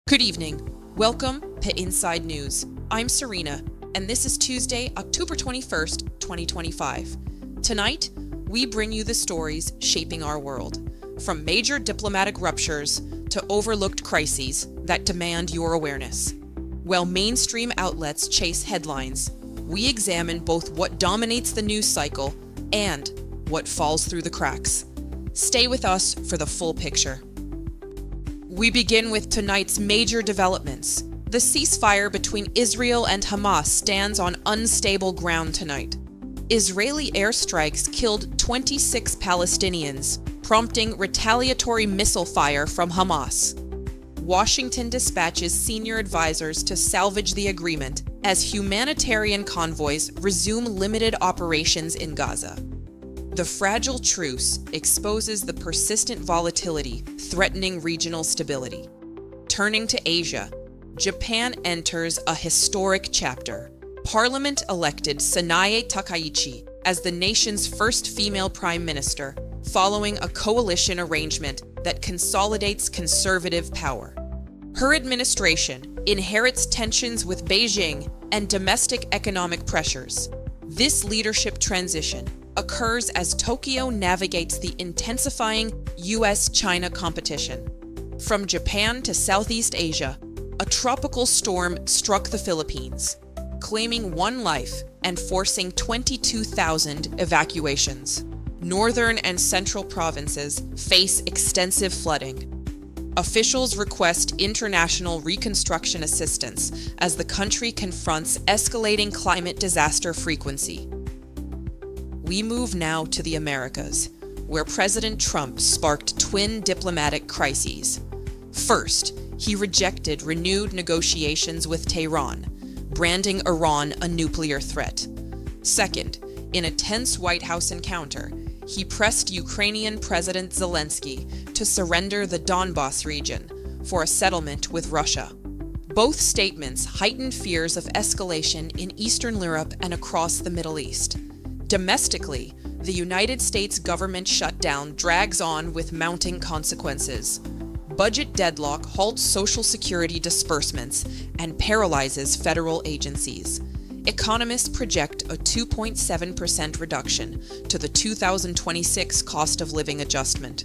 Good evening. Welcome to Inside News. I'm Serena, and this is Tuesday, October 21st, 2025. Tonight, we bring you the stories shaping our world, from major diplomatic ruptures to overlooked crises that demand your awareness. While mainstream outlets chase headlines, we examine both what dominates the news cycle and what falls through the cracks. Stay with us for the full picture. We begin with tonight's major developments. The ceasefire between Israel and Hamas stands on unstable ground tonight. Israeli airstrikes killed 26 Palestinians, prompting retaliatory missile fire from Hamas. Washington dispatches senior advisors to salvage the agreement as humanitarian convoys resume limited operations in Gaza. The fragile truce exposes the persistent volatility threatening regional stability. Turning to Asia, Japan enters a historic chapter. Parliament elected Sanae Takaichi as the nation's first female prime minister, following a coalition arrangement that consolidates conservative power. Her administration inherits tensions with Beijing and domestic economic pressures. This leadership transition occurs as Tokyo navigates the intensifying US-China competition. From Japan to Southeast Asia, a tropical storm struck the Philippines, claiming one life and forcing 22,000 evacuations. Northern and central provinces face extensive flooding. Officials request international reconstruction assistance as the country confronts escalating climate disaster frequency. We move now to the Americas, where President Trump sparked twin diplomatic crises. First, he rejected renewed negotiations with Tehran, branding Iran a nuclear threat. Second, in a tense White House encounter, he pressed Ukrainian President Zelensky to surrender the Donbas region for a settlement with Russia. Both statements heightened fears of escalation in Eastern Europe and across the Middle East. Domestically, the United States government shutdown drags on with mounting consequences. Budget deadlock halts Social Security disbursements and paralyzes federal agencies. Economists project a 2.7% reduction to the 2026 cost of living adjustment.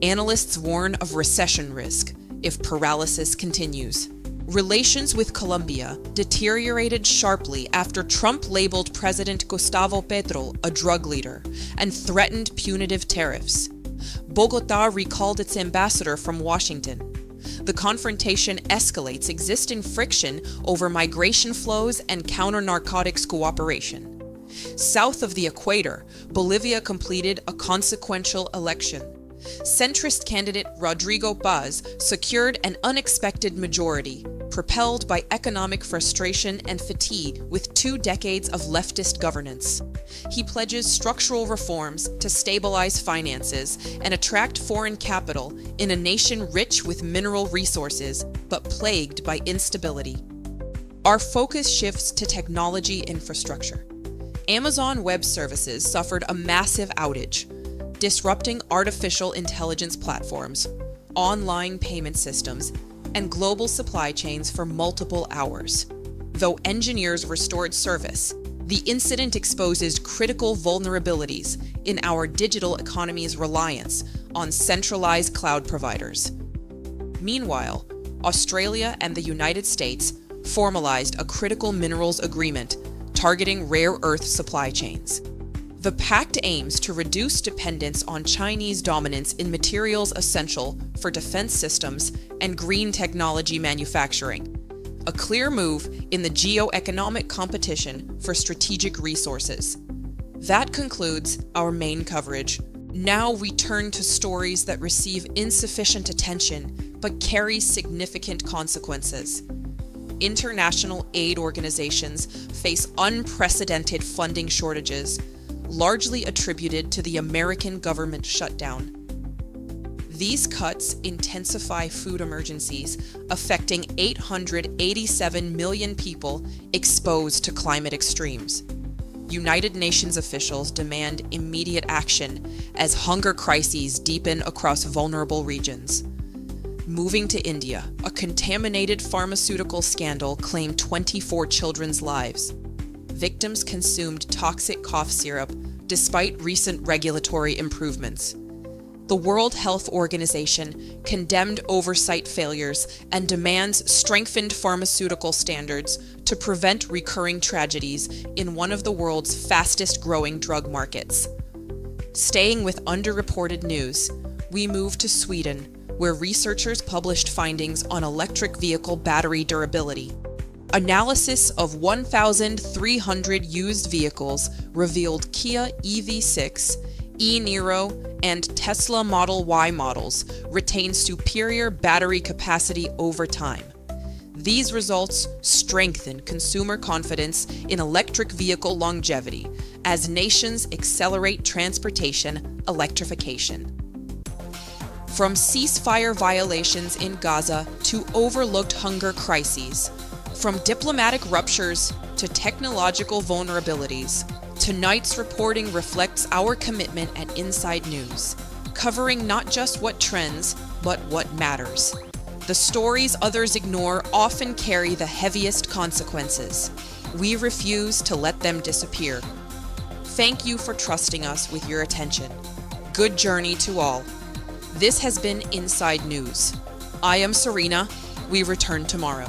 Analysts warn of recession risk if paralysis continues. Relations with Colombia deteriorated sharply after Trump labeled President Gustavo Petro a drug leader and threatened punitive tariffs. Bogotá recalled its ambassador from Washington. The confrontation escalates existing friction over migration flows and counter-narcotics cooperation. South of the equator, Bolivia completed a consequential election. Centrist candidate Rodrigo Paz secured an unexpected majority, propelled by economic frustration and fatigue with 2 decades of leftist governance. He pledges structural reforms to stabilize finances and attract foreign capital in a nation rich with mineral resources but plagued by instability. Our focus shifts to technology infrastructure. Amazon Web Services suffered a massive outage, disrupting artificial intelligence platforms, online payment systems, and global supply chains for multiple hours. Though engineers restored service, the incident exposes critical vulnerabilities in our digital economy's reliance on centralized cloud providers. Meanwhile, Australia and the United States formalized a critical minerals agreement targeting rare earth supply chains. The pact aims to reduce dependence on Chinese dominance in materials essential for defense systems and green technology manufacturing, a clear move in the geo-economic competition for strategic resources. That concludes our main coverage. Now we turn to stories that receive insufficient attention but carry significant consequences. International aid organizations face unprecedented funding shortages, largely attributed to the American government shutdown. These cuts intensify food emergencies, affecting 887 million people exposed to climate extremes. United Nations officials demand immediate action as hunger crises deepen across vulnerable regions. Moving to India, a contaminated pharmaceutical scandal claimed 24 children's lives. Victims consumed toxic cough syrup despite recent regulatory improvements. The World Health Organization condemned oversight failures and demands strengthened pharmaceutical standards to prevent recurring tragedies in one of the world's fastest-growing drug markets. Staying with underreported news, we move to Sweden, where researchers published findings on electric vehicle battery durability. Analysis of 1,300 used vehicles revealed Kia EV6, e-Niro, and Tesla Model Y models retain superior battery capacity over time. These results strengthen consumer confidence in electric vehicle longevity as nations accelerate transportation electrification. From ceasefire violations in Gaza to overlooked hunger crises, from diplomatic ruptures to technological vulnerabilities, tonight's reporting reflects our commitment at Inside News, covering not just what trends, but what matters. The stories others ignore often carry the heaviest consequences. We refuse to let them disappear. Thank you for trusting us with your attention. Good journey to all. This has been Inside News. I am Serena. We return tomorrow.